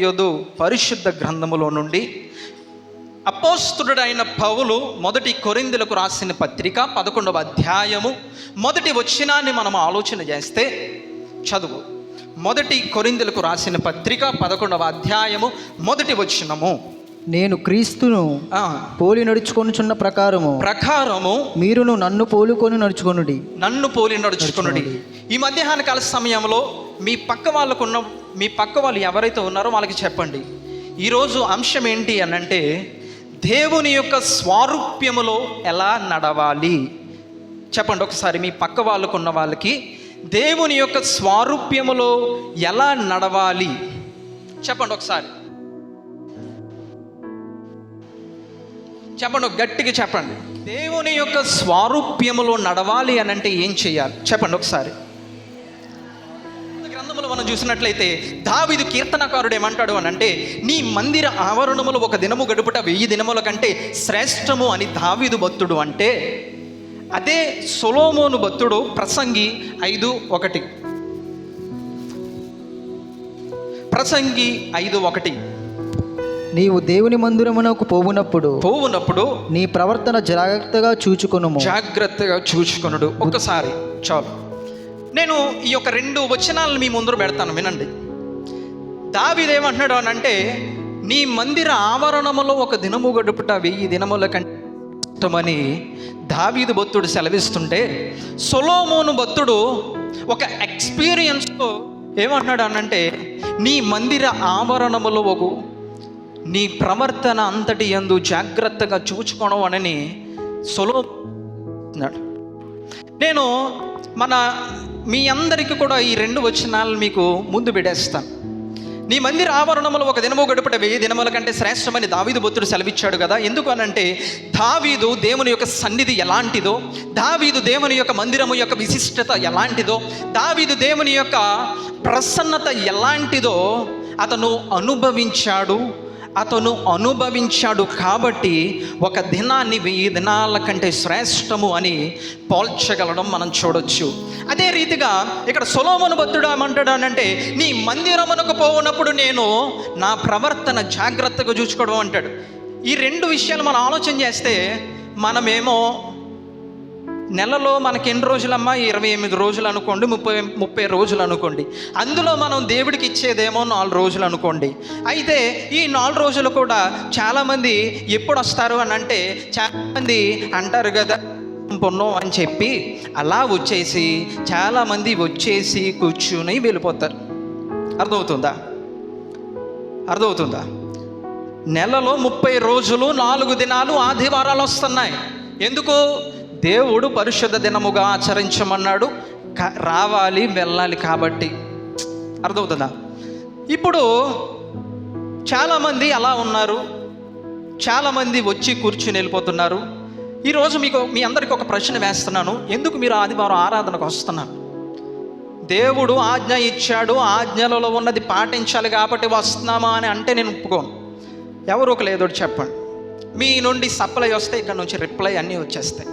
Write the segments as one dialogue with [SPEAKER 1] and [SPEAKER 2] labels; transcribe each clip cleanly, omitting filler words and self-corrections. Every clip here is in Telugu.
[SPEAKER 1] యోధు పరిశుద్ధ గ్రంథములో నుండి అపోస్తుడైన పౌలు మొదటి కొరింథీయులకు రాసిన పత్రిక 11వ అధ్యాయము మొదటి వచనాన్ని మనం ఆలోచన చేస్తే చదువు. మొదటి కొరింథీయులకు రాసిన పత్రిక 11వ అధ్యాయము మొదటి వచనము.
[SPEAKER 2] నేను క్రీస్తును పోలి నడుచుకొనుచున్న ప్రకారము మీరును నన్ను పోలుకొని నడుచుకొనుడి. ఈ మధ్యాహ్న కాల సమయంలో మీ పక్క వాళ్ళు ఎవరైతే ఉన్నారో వాళ్ళకి చెప్పండి, ఈరోజు అంశం ఏంటి అని అంటే దేవుని యొక్క స్వారూప్యములో ఎలా నడవాలి. చెప్పండి ఒకసారి, మీ పక్క వాళ్ళకున్న వాళ్ళకి దేవుని యొక్క స్వారూప్యములో ఎలా నడవాలి చెప్పండి ఒకసారి. చెప్పండి, గట్టిగా చెప్పండి. దేవుని యొక్క స్వారూప్యములో నడవాలి అని అంటే ఏం చేయాలి చెప్పండి ఒకసారి. గ్రంథములో మనం చూసినట్లయితే దావీదు కీర్తనకారుడు ఏమంటాడు అని అంటే, నీ మందిర ఆవరణములో ఒక దినము గడుపుట 1000 దినముల కంటే శ్రేష్టము అని దావీదు భక్తుడు అంటే, అదే సొలొమోను భక్తుడు ప్రసంగి 5:1 ప్రసంగి 5:1 నీవు దేవుని మందిరమునకు పోవునప్పుడు నీ ప్రవర్తన జాగ్రత్తగా చూచుకొనుడు. ఒక్కసారి చాలు. నేను ఈ యొక్క 2 వచనాలను మీ ముందర పెడతాను, వినండి. దావీదు ఏమంటున్నాడు అని అంటే, నీ మందిర ఆవరణములో ఒక దినము గడుపుట 1000 దినముల కంటే దావీదు భక్తుడు సెలవిస్తుంటే, సొలొమోను భక్తుడు ఒక ఎక్స్పీరియన్స్తో ఏమంటున్నాడు అనంటే, నీ మందిర ఆవరణములో నీ ప్రవర్తన అంతటి యందు జాగ్రత్తగా చూచుకోవడం అని సొలొమోను. నేను మీ అందరికీ కూడా ఈ 2 వచనాలు మీకు ముందు పెడేస్తాను. నీ మందిర ఆవరణములో ఒక దినము గడుపుట 1000 దినముల కంటే శ్రేష్టమని దావీదు భక్తుడు సెలవిచ్చాడు కదా. ఎందుకు అనంటే, దావీదు దేవుని యొక్క సన్నిధి ఎలాంటిదో, దావీదు దేవుని యొక్క మందిరము యొక్క విశిష్టత ఎలాంటిదో, దావీదు దేవుని యొక్క ప్రసన్నత ఎలాంటిదో అతను అనుభవించాడు కాబట్టి ఒక దినాన్ని 1000 దినాల కంటే శ్రేష్టము అని పోల్చగలడం మనం చూడొచ్చు. అదే రీతిగా ఇక్కడ సొలొమోను భక్తుడు ఏమంటాడు అనంటే, నీ మందిరమునకు పోవునప్పుడు నేను నా ప్రవర్తన జాగ్రత్తగా చూసుకోవడం అంటాడు. ఈ 2 విషయాలు మనం ఆలోచన చేస్తే, మనమేమో నెలలో మనకి ఎన్ని రోజులమ్మా, 28 రోజులు అనుకోండి, 30 రోజులు అనుకోండి. అందులో మనం దేవుడికి ఇచ్చేదేమో 4 రోజులు అనుకోండి. అయితే ఈ 4 రోజులు కూడా చాలామంది ఎప్పుడు వస్తారు అని అంటే, చాలామంది అంటారు కదా పొన్నో అని చెప్పి అలా చాలామంది వచ్చేసి కూర్చుని వెళ్ళిపోతారు. అర్థమవుతుందా? నెలలో 30 రోజులు 4 దినాలు ఆదివారాలు వస్తున్నాయి. ఎందుకు? దేవుడు పరిశుద్ధ దినముగా ఆచరించమన్నాడు, రావాలి వెళ్ళాలి కాబట్టి. అర్థమవుతుందా? ఇప్పుడు చాలామంది అలా ఉన్నారు, చాలామంది వచ్చి కూర్చుని వెళ్ళిపోతున్నారు. ఈరోజు మీ అందరికీ ఒక ప్రశ్న వేస్తున్నాను, ఎందుకు మీరు ఆదివారం ఆరాధనకు వస్తున్నారు? దేవుడు ఆజ్ఞ ఇచ్చాడు, ఆజ్ఞలలో ఉన్నది పాటించాలి కాబట్టి వస్తున్నామా అని అంటే నేను ఒప్పుకోను. ఎవరు ఒక లేదో చెప్పండి. మీ నుండి సప్లై వస్తే ఇక్కడ నుంచి రిప్లై అన్నీ వచ్చేస్తాయి.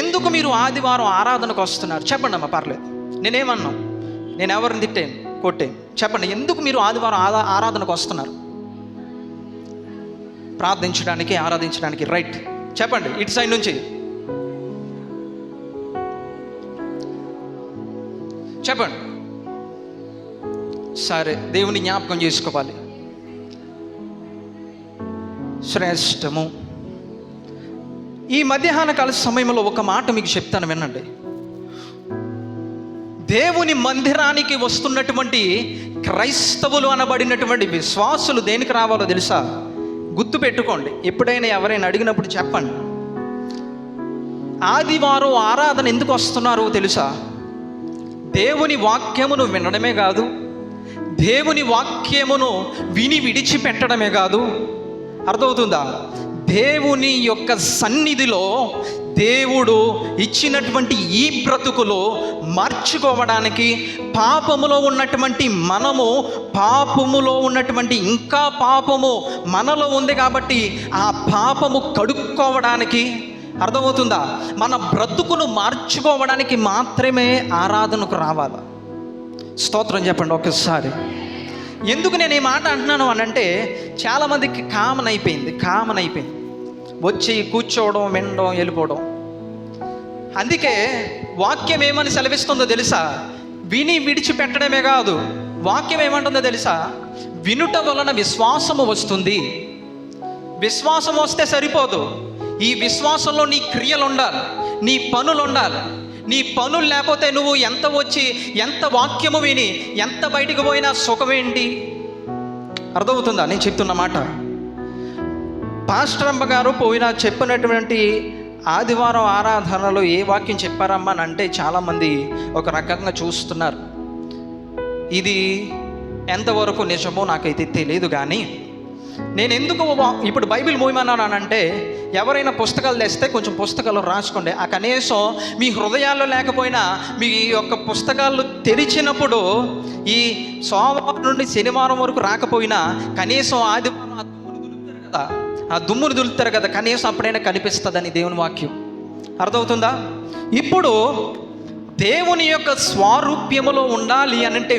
[SPEAKER 2] ఎందుకు మీరు ఆదివారం ఆరాధనకు వస్తున్నారు చెప్పండి అమ్మా, పర్లేదు. నేనేమన్నా, నేను ఎవరిని తిట్టాను కొట్టాను చెప్పండి. ఎందుకు మీరు ఆదివారం ఆరాధనకు వస్తున్నారు? ప్రార్థించడానికి, ఆరాధించడానికి, రైట్? చెప్పండి ఇటు సైడ్ నుంచి చెప్పండి. సరే, దేవుని జ్ఞాపకం చేసుకోవాలి, శ్రేష్టము. ఈ మధ్యాహ్న కాల సమయంలో ఒక మాట మీకు చెప్తాను, వినండి. దేవుని మందిరానికి వస్తున్నటువంటి క్రైస్తవులు అనబడినటువంటి విశ్వాసులు దేనికి రావాలో తెలుసా? గుర్తుపెట్టుకోండి. ఎప్పుడైనా ఎవరైనా అడిగినప్పుడు చెప్పండి, ఆదివారం ఆరాధన ఎందుకు వస్తున్నారో తెలుసా? దేవుని వాక్యమును వినడమే కాదు, దేవుని వాక్యమును విడిచిపెట్టడమే కాదు. అర్థమవుతుందా? దేవుని యొక్క సన్నిధిలో దేవుడు ఇచ్చినటువంటి ఈ బ్రతుకులో మార్చుకోవడానికి, పాపములో ఉన్నటువంటి పాపములో ఉన్నటువంటి ఇంకా పాపము మనలో ఉంది కాబట్టి ఆ పాపము కడుక్కోవడానికి, అర్థమవుతుందా, మన బ్రతుకును మార్చుకోవడానికి మాత్రమే ఆరాధనకు రావాలి. స్తోత్రం చెప్పండి ఒకసారి. ఎందుకు నేను ఈ మాట అంటున్నాను అని అంటే, చాలామందికి కామన్ అయిపోయింది. వచ్చి కూర్చోవడం, వినడం, వెళ్ళిపోవడం. అందుకే వాక్యం ఏమని సెలవిస్తుందో తెలుసా? విని విడిచిపెట్టడమే కాదు, వాక్యం ఏమంటుందో తెలుసా? వినుట వలన విశ్వాసము వస్తుంది. విశ్వాసం వస్తే సరిపోదు, ఈ విశ్వాసంలో నీ క్రియలు ఉండాలి, నీ పనులు ఉండాలి. నీ పనులు లేకపోతే నువ్వు ఎంత వచ్చి ఎంత వాక్యము విని ఎంత బయటకు పోయినా సుఖమేంటి? అర్థమవుతుందా నేను చెప్తున్న మాట? పాస్టర్ అమ్మ గారు చెప్పినటువంటి ఆదివారం ఆరాధనలో ఏ వాక్యం చెప్పారమ్మా అని అంటే చాలామంది ఒక రకంగా చూస్తున్నారు. ఇది ఎంతవరకు నిజమో నాకైతే తెలియదు. కానీ నేను ఎందుకు ఇప్పుడు బైబిల్ మోయమన్నానంటే, ఎవరైనా పుస్తకాలు తెస్తే కొంచెం పుస్తకాలు రాసుకోండి. ఆ కనీసం మీ హృదయాల్లో లేకపోయినా మీ యొక్క పుస్తకాలు తెరిచినప్పుడు ఈ సోమవారం నుండి శనివారం వరకు రాకపోయినా కనీసం ఆదివారం ఆ దుమ్మును దులుపుతారు కదా, కనీసం అప్పుడైనా కనిపిస్తుందని దేవుని వాక్యం. అర్థమవుతుందా? ఇప్పుడు దేవుని యొక్క స్వారూప్యములో ఉండాలి అనంటే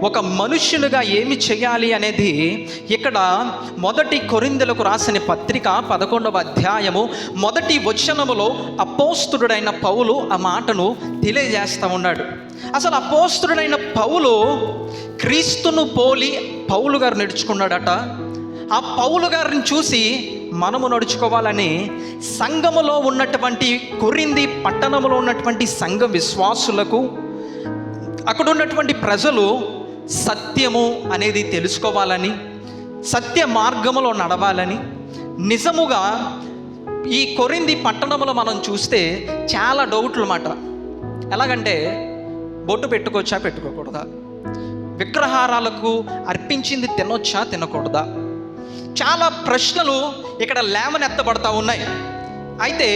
[SPEAKER 2] ఒక మనుష్యునిగా ఏమి చేయాలి అనేది ఇక్కడ 1 కొరింథీయులకు రాసిన పత్రిక 11వ అధ్యాయము 1వ వచనములో అపోస్తలుడైన పౌలు ఆ మాటను తెలియజేస్తూ ఉన్నాడు. అసలు అపోస్తలుడైన పౌలు క్రీస్తును పోలి పౌలు గారు నడుచుకున్నాడట. ఆ పౌలు గారిని చూసి మనము నడుచుకోవాలని సంఘములో ఉన్నటువంటి కొరింథీ పట్టణంలో ఉన్నటువంటి సంఘ విశ్వాసులకు, అక్కడ ఉన్నటువంటి ప్రజలు సత్యము అనేది తెలుసుకోవాలని, సత్య మార్గములో నడవాలని, నిజముగా ఈ కొరింథీ పట్టణంలో మనం చూస్తే చాలా డౌట్లు మాట. ఎలాగంటే, బొట్టు పెట్టుకోవచ్చా పెట్టుకోకూడదా? విగ్రహారాలకు అర్పించింది తినొచ్చా తినకూడదా? చాలా ప్రశ్నలు ఇక్కడ లేవనెత్తబడతా ఉన్నాయి. అయితే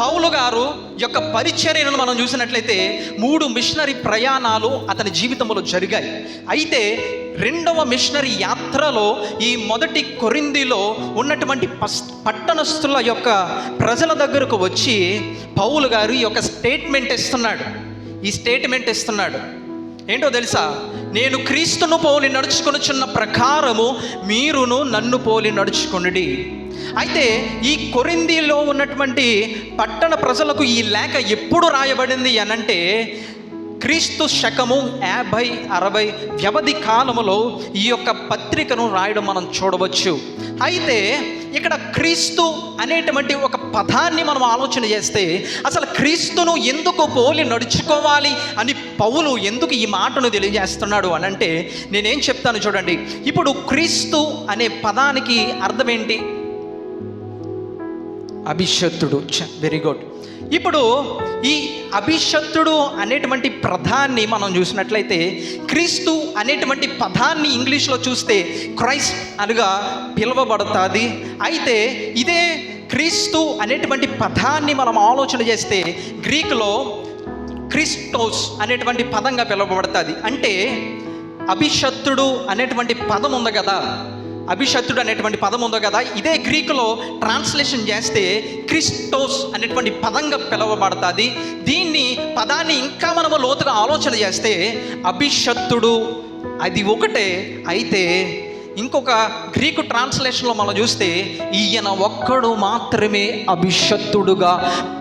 [SPEAKER 2] పౌలు గారు యొక్క పరిచర్యను మనం చూసినట్లయితే 3 మిషనరీ ప్రయాణాలు అతని జీవితంలో జరిగాయి. అయితే 2వ మిషనరీ యాత్రలో ఈ 1 కొరింథీలో ఉన్నటువంటి పట్టణస్థుల యొక్క ప్రజల దగ్గరకు వచ్చి పౌలు గారు ఈ యొక్క స్టేట్మెంట్ ఇస్తున్నాడు. ఏంటో తెలుసా? నేను క్రీస్తును పోలి నడుచుకొనుచున్న ప్రకారము మీరును నన్ను పోలి నడుచుకొనుడి. అయితే ఈ కొరింథీలో ఉన్నటువంటి పట్టణ ప్రజలకు ఈ లేఖ ఎప్పుడు రాయబడింది అనంటే, క్రీస్తు శకము 50-60 వ్యవధి కాలములో ఈ యొక్క పత్రికను రాయడం మనం చూడవచ్చు. అయితే ఇక్కడ క్రీస్తు అనేటువంటి ఒక పదాన్ని మనం ఆలోచన చేస్తే, అసలు క్రీస్తును ఎందుకు పోలి నడుచుకోవాలి అని పౌలు ఎందుకు ఈ మాటను తెలియజేస్తున్నాడు అనంటే, నేనేం చెప్తాను చూడండి. ఇప్పుడు క్రీస్తు అనే పదానికి అర్థం ఏంటి? అభిషిక్తుడు. Very good. ఇప్పుడు ఈ అభిషిక్తుడు అనేటువంటి పదాన్ని మనం చూసినట్లయితే, క్రీస్తు అనేటువంటి పదాన్ని ఇంగ్లీష్లో చూస్తే క్రైస్ట్ అనగా పిలువబడుతుంది. అయితే ఇదే క్రీస్తు అనేటువంటి పదాన్ని మనం ఆలోచన చేస్తే గ్రీకులో క్రిస్టోస్ అనేటువంటి పదంగా పిలువబడుతుంది. అంటే అభిషిక్తుడు అనేటువంటి పదం ఉంది కదా, అభిషిక్తుడు అనేటువంటి పదం ఉందో కదా, ఇదే గ్రీకులో ట్రాన్స్లేషన్ చేస్తే క్రిస్టోస్ అనేటువంటి పదంగా పిలువబడుతుంది. దీన్ని పదాన్ని ఇంకా మనము లోతుగా ఆలోచన చేస్తే అభిషిక్తుడు అది ఒకటే. అయితే ఇంకొక గ్రీకు ట్రాన్స్లేషన్లో మనం చూస్తే ఈయన ఒక్కడు మాత్రమే అభిషిక్తుడుగా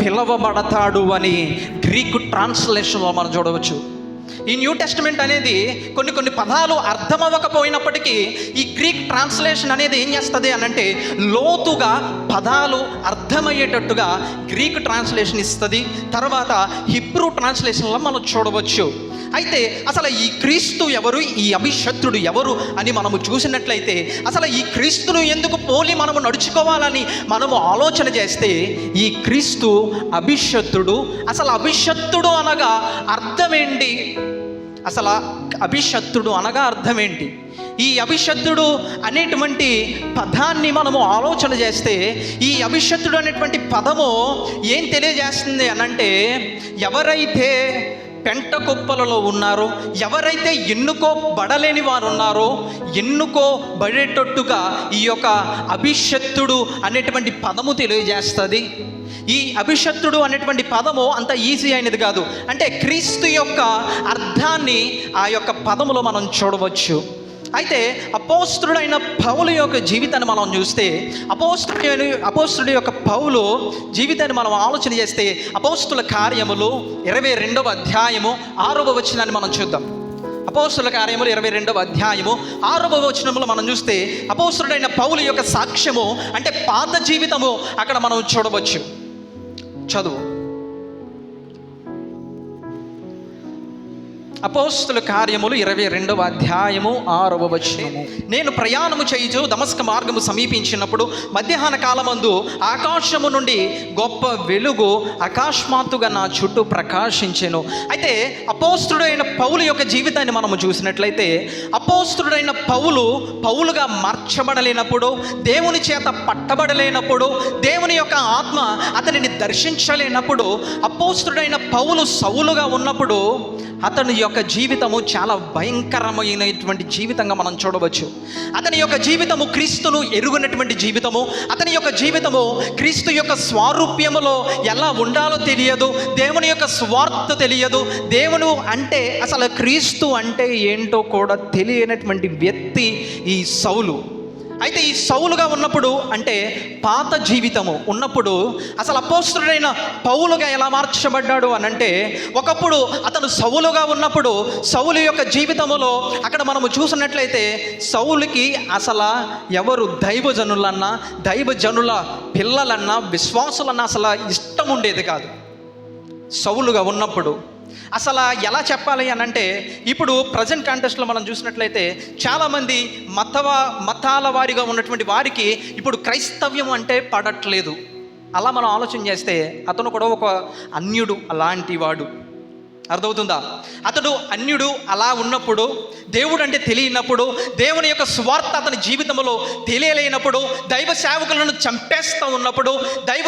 [SPEAKER 2] పిలువబడతాడు అని గ్రీకు ట్రాన్స్లేషన్లో మనం చూడవచ్చు. ఈ న్యూ టెస్టమెంట్ అనేది కొన్ని పదాలు అర్థమవ్వకపోయినప్పటికీ ఈ గ్రీక్ ట్రాన్స్లేషన్ అనేది ఏం చేస్తుంది అనంటే, లోతుగా పదాలు అర్థమయ్యేటట్టుగా గ్రీక్ ట్రాన్స్లేషన్ ఇస్తుంది. తర్వాత హిబ్రూ ట్రాన్స్లేషన్లో మనం చూడవచ్చు. అయితే అసలు ఈ క్రీస్తు ఎవరు, ఈ అభిషిక్తుడు ఎవరు అని మనము చూసినట్లయితే, అసలు ఈ క్రీస్తును ఎందుకు పోలి మనము నడుచుకోవాలని మనము ఆలోచన చేస్తే, ఈ క్రీస్తు అభిషిక్తుడు. అసలు అభిషిక్తుడు అనగా అర్థమేంటి? అసలు అభిషిక్తుడు అనగా అర్థం ఏంటి? ఈ అభిషిక్తుడు అనేటువంటి పదాన్ని మనము ఆలోచన చేస్తే, ఈ అభిషిక్తుడు అనేటువంటి పదము ఏం తెలియజేస్తుంది అనంటే, ఎవరైతే పెంట కుప్పలలో ఉన్నారో, ఎవరైతే ఎన్నుకోబడలేని వారు ఉన్నారో, ఎన్నుకోబడేటట్టుగా ఈ యొక్క అభిషిక్తుడు అనేటువంటి పదము తెలియజేస్తుంది. ఈ అభిషిక్తుడు అనేటువంటి పదము అంత ఈజీ అయినది కాదు. అంటే క్రీస్తు యొక్క అర్థాన్ని ఆ యొక్క పదములో మనం చూడవచ్చు. అయితే అపోస్తలుడైన పౌలు యొక్క జీవితాన్ని మనం చూస్తే, అపోస్తలుడి యొక్క పౌలు జీవితాన్ని మనం ఆలోచన చేస్తే, అపోస్తుల కార్యములు 22వ అధ్యాయము 6వ వచనాన్ని మనం చూద్దాం. అపోస్తుల కార్యములు 22వ అధ్యాయము 6వ వచనంలో మనం చూస్తే అపోస్తలుడైన పౌలు యొక్క సాక్ష్యము, అంటే పాత జీవితము అక్కడ మనం చూడవచ్చు. చదువు. అపోస్తుల కార్యములు 22వ అధ్యాయము 6వ వచనము. నేను ప్రయాణము చేయుచు దమస్క మార్గము సమీపించినప్పుడు మధ్యాహ్న కాలమందు ఆకాశము నుండి గొప్ప వెలుగు అకస్మాత్తుగా నా చుట్టూ ప్రకాశించెను. అయితే అపోస్తుడైన పౌలు యొక్క జీవితాన్ని మనము చూసినట్లయితే, అపోస్తుడైన పౌలుగా మార్చబడలేనప్పుడు, దేవుని చేత పట్టబడలేనప్పుడు, దేవుని యొక్క ఆత్మ అతనిని దర్శించలేనప్పుడు, అపోస్తుడైన పౌలు సౌలుగా ఉన్నప్పుడు అతని యొక్క జీవితము చాలా భయంకరమైనటువంటి జీవితంగా మనం చూడవచ్చు. అతని యొక్క జీవితము క్రీస్తును ఎరుగనటువంటి జీవితము. అతని యొక్క జీవితము క్రీస్తు యొక్క స్వారూప్యములో ఎలా ఉండాలో తెలియదు, దేవుని యొక్క స్వార్థ తెలియదు, దేవుడు అంటే అసలు క్రీస్తు అంటే ఏంటో కూడా తెలియనటువంటి వ్యక్తి ఈ సౌలు. అయితే ఈ సౌలుగా ఉన్నప్పుడు, అంటే పాత జీవితము ఉన్నప్పుడు, అసలు అపోస్తలుడైన పౌలుగా ఎలా మార్చబడ్డాడు అని అంటే, ఒకప్పుడు అతను సౌలుగా ఉన్నప్పుడు సౌలు యొక్క జీవితములో అక్కడ మనము చూసినట్లయితే సౌలుకి అసలు ఎవరు దైవజనుల పిల్లలన్నా విశ్వాసులన్నా అసలు ఇష్టం ఉండేది కాదు. సౌలుగా ఉన్నప్పుడు అసలు ఎలా చెప్పాలి అని అంటే, ఇప్పుడు ప్రజెంట్ కాంటెక్స్ట్లో మనం చూసినట్లయితే చాలామంది మతాల వారిగా ఉన్నటువంటి వారికి ఇప్పుడు క్రైస్తవ్యం అంటే పడట్లేదు. అలా మనం ఆలోచన చేస్తే అతను కూడా ఒక అన్యుడు అలాంటి వాడు. అర్థమవుతుందా? అతడు అన్యుడు అలా ఉన్నప్పుడు, దేవుడు అంటే తెలియనప్పుడు, దేవుని యొక్క స్వార్థ అతని జీవితంలో తెలియలేనప్పుడు, దైవ సేవకులను చంపేస్తూ ఉన్నప్పుడు, దైవ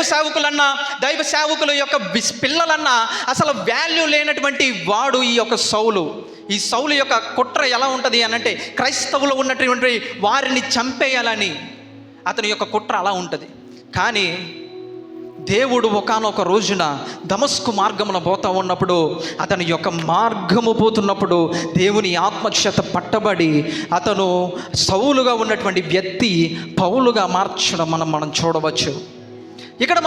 [SPEAKER 2] సేవకుల యొక్క పిల్లలన్నా అసలు వాల్యూ లేనటువంటి వాడు ఈ యొక్క సౌలు. ఈ సౌలు యొక్క కుట్ర ఎలా ఉంటుంది అని అంటే, క్రైస్తవులు ఉన్నటువంటి వారిని చంపేయాలని అతని యొక్క కుట్ర అలా ఉంటుంది. కానీ దేవుడు ఒకానొక రోజున దమస్కు మార్గమున పోతూ ఉన్నప్పుడు, అతని యొక్క మార్గము పోతున్నప్పుడు దేవుని ఆత్మచేత పట్టబడి అతను సౌలుగా ఉన్నటువంటి వ్యక్తి పౌలుగా మార్చడం మనం చూడవచ్చు. ఇక్కడ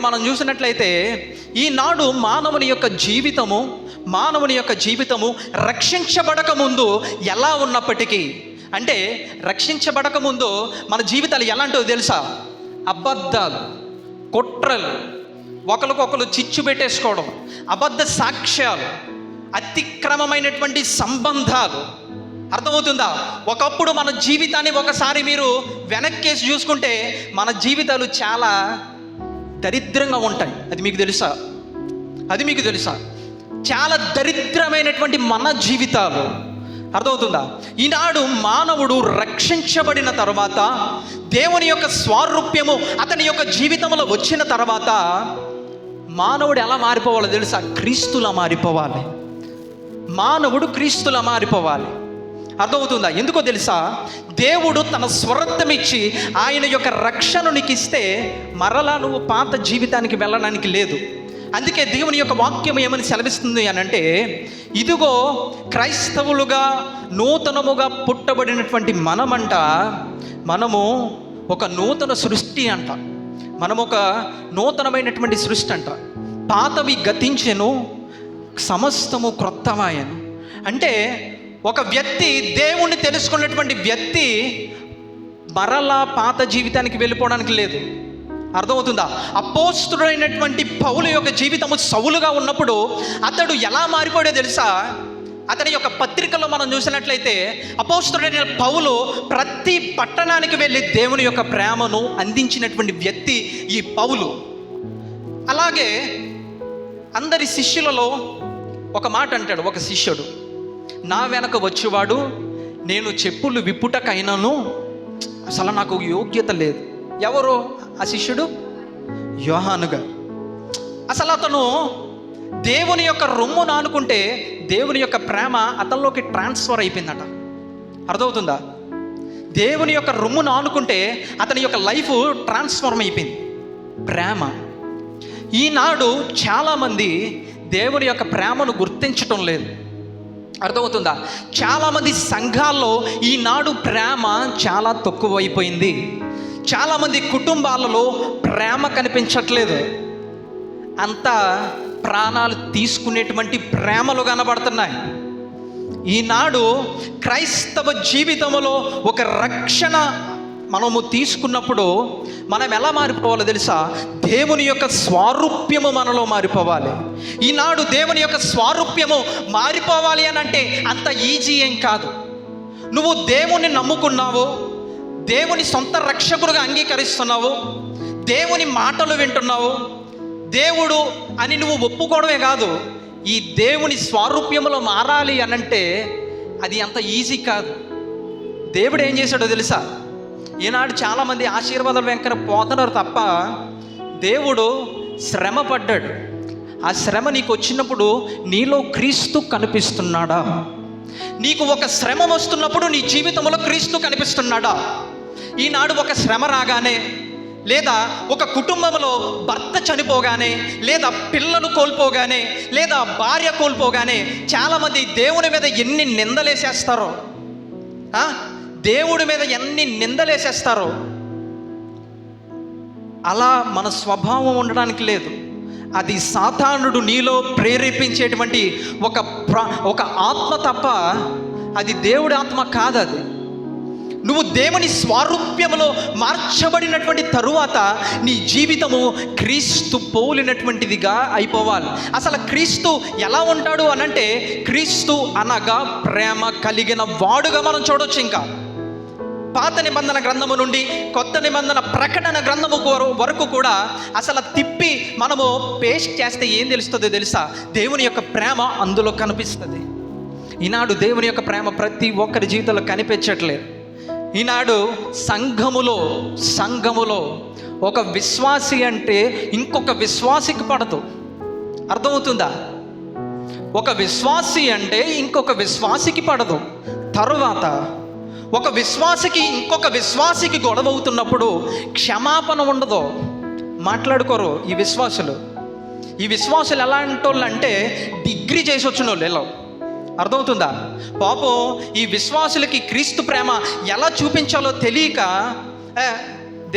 [SPEAKER 2] మనం చూసినట్లయితే ఈనాడు మానవుని యొక్క జీవితము రక్షించబడక ముందు ఎలా ఉన్నప్పటికీ, అంటే రక్షించబడక ముందు మన జీవితాలు ఎలాంటివో తెలుసా? అబద్ధాలు, కుట్రలు, ఒకరికొకరు చిచ్చు పెట్టేసుకోవడం, అబద్ధ సాక్ష్యాలు, అతిక్రమమైనటువంటి సంబంధాలు. అర్థమవుతుందా? ఒకప్పుడు మన జీవితాన్ని ఒకసారి మీరు వెనక్కేసి చూసుకుంటే మన జీవితాలు చాలా దరిద్రంగా ఉంటాయి. అది మీకు తెలుసా? చాలా దరిద్రమైనటువంటి మన జీవితాలు. అర్థమవుతుందా? ఈనాడు మానవుడు రక్షించబడిన తర్వాత, దేవుని యొక్క స్వారూప్యము అతని యొక్క జీవితంలో వచ్చిన తర్వాత మానవుడు ఎలా మారిపోవాలో తెలుసా? క్రీస్తులా మారిపోవాలి. మానవుడు క్రీస్తులా మారిపోవాలి. అర్థమవుతుందా? ఎందుకో తెలుసా? దేవుడు తన స్వరత్వం ఇచ్చి ఆయన యొక్క రక్షణ నీకు ఇస్తే మరలా నువ్వు పాత జీవితానికి వెళ్ళడానికి లేదు. అందుకే దేవుని యొక్క వాక్యం ఏమని సెలవిస్తుంది అని అంటే, ఇదిగో క్రైస్తవులుగా నూతనముగా పుట్టబడినటువంటి మనము ఒక నూతన సృష్టి అంట. మనం ఒక నూతనమైనటువంటి సృష్టి అంట. పాతవి గతించెను, సమస్తము క్రొత్తమాయను. అంటే ఒక వ్యక్తి, దేవుణ్ణి తెలుసుకున్నటువంటి వ్యక్తి మరలా పాత జీవితానికి వెళ్ళిపోవడానికి లేదు. అర్థమవుతుందా? అపోస్తలుడైనటువంటి పౌలు యొక్క జీవితము సౌలుగా ఉన్నప్పుడు అతడు ఎలా మారిపోయాడో తెలుసా? అతని యొక్క పత్రికలో మనం చూసినట్లయితే అపోస్తలుడైన పౌలు ప్రతి పట్టణానికి వెళ్ళి దేవుని యొక్క ప్రేమను అందించినటువంటి వ్యక్తి ఈ పౌలు. అలాగే అందరి శిష్యులలో ఒక మాట అంటాడు ఒక శిష్యుడు, నా వెనక వచ్చేవాడు నేను చెప్పులు విప్పుటకైనాను అసలు నాకు యోగ్యత లేదు. ఎవరు ఆ శిష్యుడు? యోహాను గారు. అసలు అతను దేవుని యొక్క రొమ్మును ఆనుకుంటే దేవుని యొక్క ప్రేమ అతనిలోకి ట్రాన్స్ఫర్ అయిపోయిందట. అర్థమవుతుందా? దేవుని యొక్క రొమ్మును ఆనుకుంటే అతని యొక్క లైఫ్ ట్రాన్స్ఫార్మ్ అయిపోయింది. ప్రేమ. ఈనాడు చాలామంది దేవుని యొక్క ప్రేమను గుర్తించటం లేదు. అర్థమవుతుందా? చాలామంది సంఘాల్లో ఈనాడు ప్రేమ చాలా తక్కువైపోయింది. చాలామంది కుటుంబాలలో ప్రేమ కనిపించట్లేదు. అంతా ప్రాణాలు తీసుకునేటువంటి ప్రేమలు కనబడుతున్నాయి. ఈనాడు క్రైస్తవ జీవితంలో ఒక రక్షణ మనము తీసుకున్నప్పుడు మనం ఎలా మారిపోవాలో తెలుసా? దేవుని యొక్క స్వారూప్యము మనలో మారిపోవాలి. ఈనాడు దేవుని యొక్క స్వారూప్యము మారిపోవాలి అని అంటే అంత ఈజీ ఏం కాదు. నువ్వు దేవుని నమ్ముకున్నావు, దేవుని సొంత రక్షకుడుగా అంగీకరిస్తున్నావు, దేవుని మాటలు వింటున్నావు, దేవుడు అని నువ్వు ఒప్పుకోవడమే కాదు, ఈ దేవుని స్వారూప్యములో మారాలి అనంటే అది అంత ఈజీ కాదు. దేవుడు ఏం చేశాడో తెలుసా? ఈనాడు చాలామంది ఆశీర్వాదాలు వెంకన పోతున్నారు తప్ప దేవుడు శ్రమ పడ్డాడు. ఆ శ్రమ నీకు వచ్చినప్పుడు నీలో క్రీస్తు కనిపిస్తున్నాడా? నీకు ఒక శ్రమ వస్తున్నప్పుడు నీ జీవితంలో క్రీస్తు కనిపిస్తున్నాడా? ఈనాడు ఒక శ్రమ రాగానే, లేదా ఒక కుటుంబంలో భర్త చనిపోగానే, లేదా పిల్లలు కోల్పోగానే, లేదా భార్య కోల్పోగానే చాలామంది దేవుని మీద ఎన్ని నిందలేసేస్తారో, దేవుడి మీద ఎన్ని నిందలేసేస్తారో. అలా మన స్వభావం ఉండడానికి లేదు. అది సాతానుడు నీలో ప్రేరేపించేటువంటి ఒక ఆత్మ తప్ప అది దేవుడి ఆత్మ కాదు. అది నువ్వు దేవుని స్వారూప్యములో మార్చబడినటువంటి తరువాత నీ జీవితము క్రీస్తు పోలినటువంటిదిగా అయిపోవాలి. అసలు క్రీస్తు ఎలా ఉంటాడు అనంటే, క్రీస్తు అనగా ప్రేమ కలిగిన వాడుగా మనం చూడొచ్చు. ఇంకా పాత నిబంధన గ్రంథము నుండి కొత్త నిబంధన ప్రకటన గ్రంథము వరకు కూడా అసలు తిప్పి మనము పేస్ట్ చేస్తే ఏం తెలుస్తుందో తెలుసా? దేవుని యొక్క ప్రేమ అందులో కనిపిస్తుంది. ఈనాడు దేవుని యొక్క ప్రేమ ప్రతి ఒక్కరి జీవితంలో కనిపించట్లేదు. ఈనాడు సంఘములో ఒక విశ్వాసి అంటే ఇంకొక విశ్వాసికి పడదు. అర్థమవుతుందా? ఒక విశ్వాసి అంటే ఇంకొక విశ్వాసికి పడదు. తరువాత ఒక విశ్వాసికి ఇంకొక విశ్వాసికి గొడవ అవుతున్నప్పుడు క్షమాపణ ఉండదు, మాట్లాడుకోరు. ఈ విశ్వాసులు ఎలాంటి వాళ్ళు అంటే డిగ్రీ చేసి వచ్చిన వాళ్ళు. ఎలా అర్థమవుతుందా? పాపం ఈ విశ్వాసులకి క్రీస్తు ప్రేమ ఎలా చూపించాలో తెలియక,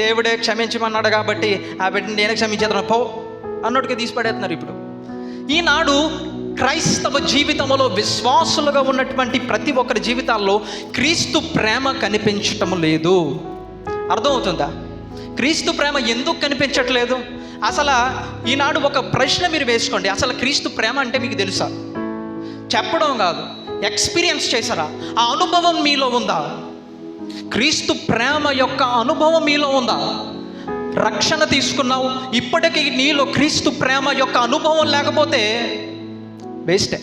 [SPEAKER 2] దేవుడే క్షమించమన్నాడు కాబట్టి ఆ బిడ్డని నేనే క్షమించేద్దాం పో అన్నట్టుగా తీసి పడేస్తున్నారు. ఇప్పుడు ఈనాడు క్రైస్తవ జీవితంలో విశ్వాసులుగా ఉన్నటువంటి ప్రతి ఒక్కరి జీవితాల్లో క్రీస్తు ప్రేమ కనిపించటం లేదు. అర్థమవుతుందా? క్రీస్తు ప్రేమ ఎందుకు కనిపించట్లేదు? అసలు ఈనాడు ఒక ప్రశ్న మీరు వేసుకోండి. అసలు క్రీస్తు ప్రేమ అంటే మీకు తెలుసా? చెప్పడం కాదు, ఎక్స్పీరియన్స్ చేశారా? ఆ అనుభవం మీలో ఉందా? క్రీస్తు ప్రేమ యొక్క అనుభవం మీలో ఉందా? రక్షణ తీసుకున్నావు, ఇప్పటికీ నీలో క్రీస్తు ప్రేమ యొక్క అనుభవం లేకపోతే వేస్టే.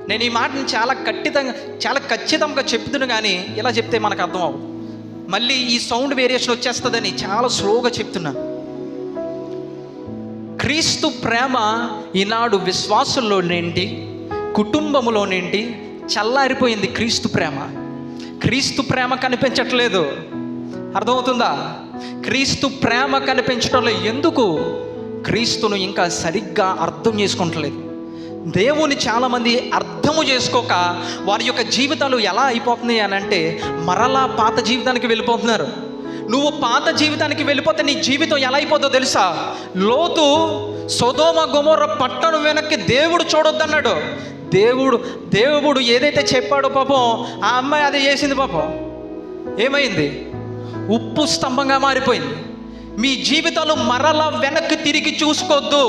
[SPEAKER 2] నేను ఈ మాటని చాలా ఖచ్చితంగా చెప్తున్నాను, కానీ ఇలా చెప్తే మనకు అర్థం అవ్వదు. మళ్ళీ ఈ సౌండ్ వేరియేషన్ వచ్చేస్తుందని చాలా స్లోగా చెప్తున్నాను. క్రీస్తు ప్రేమ ఈనాడు విశ్వాసుల్లోనేంటి, కుటుంబంలోనేంటి చల్లారిపోయింది. క్రీస్తు ప్రేమ కనిపించట్లేదు. అర్థమవుతుందా? క్రీస్తు ప్రేమ కనిపించడంలో ఎందుకు? క్రీస్తును ఇంకా సరిగ్గా అర్థం చేసుకుంటలేదు. దేవుని చాలామంది అర్థము చేసుకోక వారి యొక్క జీవితాలు ఎలా అయిపోతున్నాయి అని అంటే మరలా పాత జీవితానికి వెళ్ళిపోతున్నారు. నువ్వు పాత జీవితానికి వెళ్ళిపోతే నీ జీవితం ఎలా అయిపోతుందో తెలుసా? లోతు సొదొమ గొమొర్రా పట్టణం వెనక్కి దేవుడు చూడొద్దన్నాడు. దేవుడు ఏదైతే చెప్పాడో పాపం ఆ అమ్మాయి అది చేసింది. పాపం ఏమైంది? ఉప్పు స్తంభంగా మారిపోయింది. మీ జీవితాలు మరలా వెనక్కి తిరిగి చూసుకోవద్దు.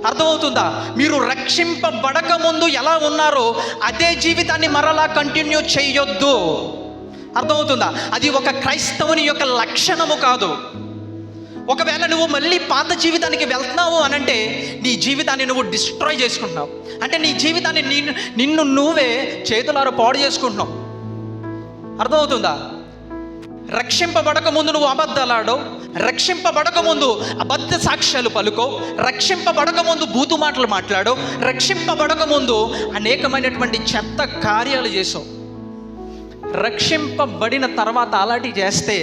[SPEAKER 2] అర్థమవుతుందా? మీరు రక్షింపబడక ముందు ఎలా ఉన్నారో అదే జీవితాన్ని మరలా కంటిన్యూ చేయొద్దు. అర్థమవుతుందా? అది ఒక క్రైస్తవుని యొక్క లక్షణము కాదు. ఒకవేళ నువ్వు మళ్ళీ పాత జీవితానికి వెళ్తున్నావు అనంటే నీ జీవితాన్ని నువ్వు డిస్ట్రాయ్ చేసుకుంటున్నావు. అంటే నీ జీవితాన్ని నిన్ను నువ్వే చేతులారా పాడు చేసుకుంటున్నావు. అర్థమవుతుందా? రక్షింపబడక ముందు నువ్వు అబద్ధాలాడో, రక్షింపబడక ముందు అబద్ధ సాక్ష్యాలు పలుకో, రక్షింపబడక ముందు బూతు మాటలు మాట్లాడో, రక్షింపబడక ముందు అనేకమైనటువంటి చెత్త కార్యాలు చేసావు. రక్షింపబడిన తర్వాత అలాంటివి చేస్తే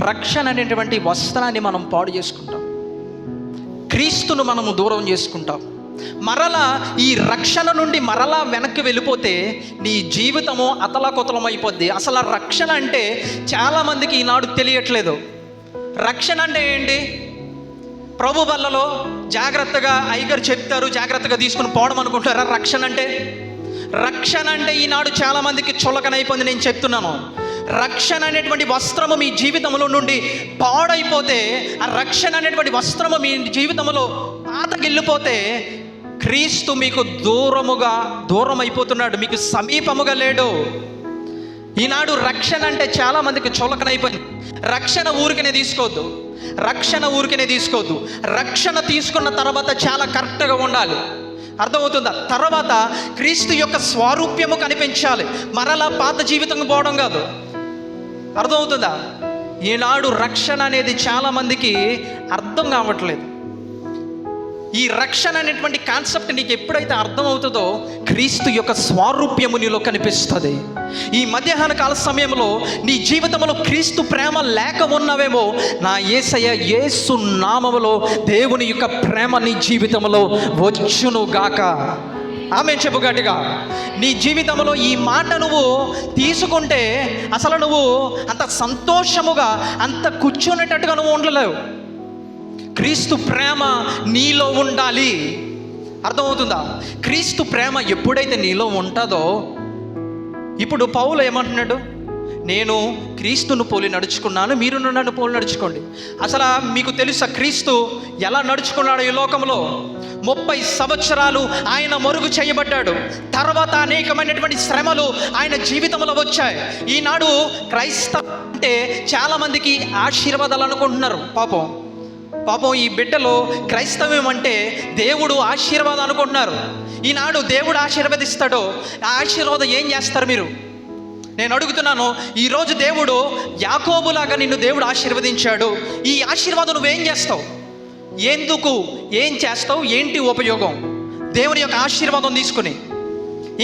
[SPEAKER 2] రక్షణ అనేటువంటి వస్త్రాన్ని మనం పాడు చేసుకుంటాం. క్రీస్తును మనము దూరం చేసుకుంటాం. మరలా ఈ రక్షణ నుండి మరలా వెనక్కి వెళ్ళిపోతే నీ జీవితము అతలాకుతలం అయిపోద్ది. అసలు ఆ రక్షణ అంటే చాలామందికి ఈనాడు తెలియట్లేదు. రక్షణ అంటే ఏంటి? ప్రభు వల్లలో జాగ్రత్తగా అయ్యగారు చెప్తారు, జాగ్రత్తగా తీసుకుని పోవడం అనుకుంటారా రక్షణ అంటే? రక్షణ అంటే ఈనాడు చాలామందికి చులకనైపోయింది. నేను చెప్తున్నాను, రక్షణ అనేటువంటి వస్త్రము మీ జీవితంలో నుండి పాడైపోతే, ఆ రక్షణ అనేటువంటి వస్త్రము మీ జీవితంలో పాతగిల్లిపోతే క్రీస్తు మీకు దూరం అయిపోతున్నాడు, మీకు సమీపముగా లేడు. ఈనాడు రక్షణ అంటే చాలామందికి చులకనైపోయింది. రక్షణ ఊరికనే తీసుకోవద్దు, రక్షణ తీసుకున్న తర్వాత చాలా కరెక్ట్గా ఉండాలి. అర్థమవుతుందా? తర్వాత క్రీస్తు యొక్క స్వారూప్యము కనిపించాలి, మరలా పాత జీవితం పోవడం కాదు. అర్థమవుతుందా? ఈనాడు రక్షణ అనేది చాలామందికి అర్థం కావట్లేదు. ఈ రక్షణ అనేటువంటి కాన్సెప్ట్ నీకు ఎప్పుడైతే అర్థమవుతుందో క్రీస్తు యొక్క స్వారూప్యము నీలో కనిపిస్తుంది. ఈ మధ్యాహ్న కాల సమయంలో నీ జీవితంలో క్రీస్తు ప్రేమ లేక ఉన్నావేమో, నా యేసయ్య యేసు నామములో దేవుని యొక్క ప్రేమ నీ జీవితంలో వచ్చును గాక. ఆమేన్ చెప్పు గట్టిగా. నీ జీవితంలో ఈ మాట నువ్వు తీసుకుంటే అసలు నువ్వు అంత సంతోషముగా, అంత కూర్చునేటట్టుగా నువ్వు ఉండలేవు. క్రీస్తు ప్రేమ నీలో ఉండాలి. అర్థమవుతుందా? క్రీస్తు ప్రేమ ఎప్పుడైతే నీలో ఉంటుందో, ఇప్పుడు పౌలు ఏమంటున్నాడు? నేను క్రీస్తును పోలి నడుచుకున్నాను, మీరు నన్ను పోలి నడుచుకోండి. అసలు మీకు తెలుసా క్రీస్తు ఎలా నడుచుకున్నాడు ఈ లోకంలో? 30 సంవత్సరాలు ఆయన మరుగు చేయబడ్డాడు. తర్వాత అనేకమైనటువంటి శ్రమలు ఆయన జీవితంలో వచ్చాయి. ఈనాడు క్రైస్తవ అంటే చాలామందికి ఆశీర్వాదాలు అనుకుంటున్నారు. పాపం ఈ బిడ్డలో క్రైస్తవ్యం అంటే దేవుడు ఆశీర్వాదం అనుకుంటున్నారు. ఈనాడు దేవుడు ఆశీర్వదిస్తాడో, ఆ ఆశీర్వాదం ఏం చేస్తారు మీరు? నేను అడుగుతున్నాను, ఈరోజు దేవుడు యాకోబులాగా నిన్ను దేవుడు ఆశీర్వదించాడు. ఈ ఆశీర్వాదం నువ్వేం చేస్తావు? ఎందుకు ఏం చేస్తావు? ఏంటి ఉపయోగం దేవుని యొక్క ఆశీర్వాదం తీసుకుని?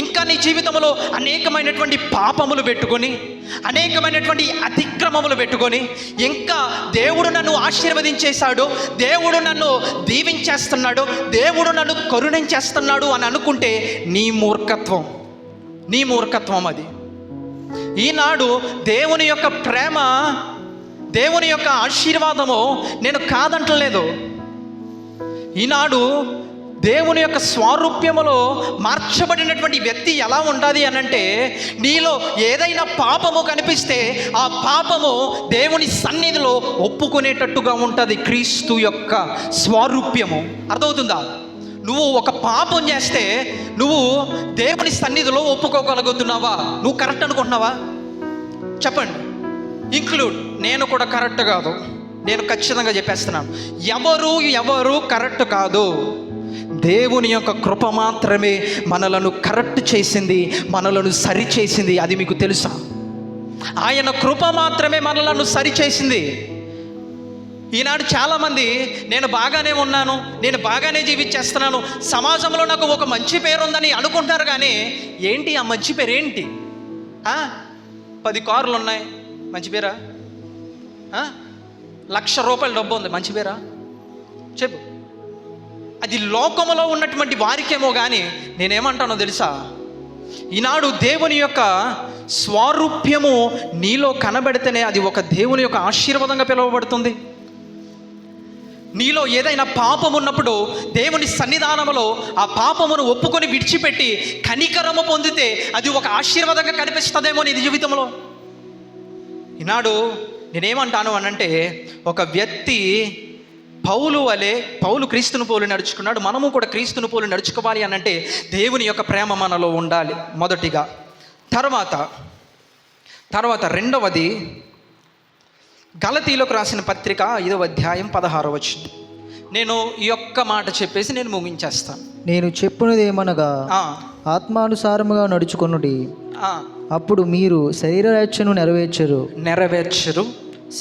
[SPEAKER 2] ఇంకా నీ జీవితంలో అనేకమైనటువంటి పాపములు పెట్టుకొని, అనేకమైనటువంటి అతిక్రమములు పెట్టుకొని, ఇంకా దేవుడు నన్ను ఆశీర్వదించేశాడు, దేవుడు నన్ను దీవించేస్తున్నాడు, దేవుడు నన్ను కరుణించేస్తున్నాడు అని అనుకుంటే నీ మూర్ఖత్వం అది. ఈనాడు దేవుని యొక్క ప్రేమ, దేవుని యొక్క ఆశీర్వాదము నేను కాదంటలేదు. ఈనాడు దేవుని యొక్క స్వారూప్యములో మార్చబడినటువంటి వ్యక్తి ఎలా ఉంటుంది అనంటే, నీలో ఏదైనా పాపము కనిపిస్తే ఆ పాపము దేవుని సన్నిధిలో ఒప్పుకునేటట్టుగా ఉంటుంది క్రీస్తు యొక్క స్వారూప్యము. అర్థమవుతుందా? నువ్వు ఒక పాపం చేస్తే నువ్వు దేవుని సన్నిధిలో ఒప్పుకోగలుగుతున్నావా? నువ్వు కరెక్ట్ అనుకుంటున్నావా? చెప్పండి. ఇంక్లూడ్ నేను కూడా కరెక్ట్ కాదు, నేను ఖచ్చితంగా చెప్పేస్తున్నాను. ఎవరు కరెక్ట్ కాదు. దేవుని యొక్క కృప మాత్రమే మనలను కరెక్ట్ చేసింది, మనలను సరి చేసింది. అది మీకు తెలుసా? ఆయన కృప మాత్రమే మనలను సరి చేసింది. ఈనాడు చాలామంది నేను బాగానే ఉన్నాను, నేను బాగానే జీవించేస్తున్నాను, సమాజంలో నాకు ఒక మంచి పేరు ఉందని అనుకుంటారు. కానీ ఏంటి ఆ మంచి పేరు? ఏంటి? 10 కార్లు ఉన్నాయి, మంచి పేరా? 1,00,000 రూపాయల డబ్బు ఉంది, మంచి పేరా? చెప్పు. అది లోకములో ఉన్నటువంటి వారికేమో. కానీ నేనేమంటానో తెలుసా? ఈనాడు దేవుని యొక్క స్వారూప్యము నీలో కనబడితేనే అది ఒక దేవుని యొక్క ఆశీర్వాదంగా పిలువబడుతుంది. నీలో ఏదైనా పాపం ఉన్నప్పుడు దేవుని సన్నిధానంలో ఆ పాపమును ఒప్పుకొని విడిచిపెట్టి కనికరము పొందితే అది ఒక ఆశీర్వాదంగా కనిపిస్తుందేమో నీ జీవితంలో. ఈనాడు నేనేమంటాను అనంటే, ఒక వ్యక్తి పౌలు క్రీస్తును పోలి నడుచుకున్నాడు, మనము కూడా క్రీస్తును పోలి నడుచుకోవాలి అనంటే దేవుని యొక్క ప్రేమ మనలో ఉండాలి మొదటిగా. తర్వాత రెండవది గలతీలకు రాసిన పత్రిక 5వ అధ్యాయం 16వ వచనం. నేను ఈ ఒక్క మాట చెప్పేసి నేను ముగించేస్తాను.
[SPEAKER 3] నేను చెప్పున్నది ఏమనగా, ఆత్మానుసారముగా నడుచుకొనుడి, అప్పుడు మీరు శరీర రక్షను నెరవేర్చరు.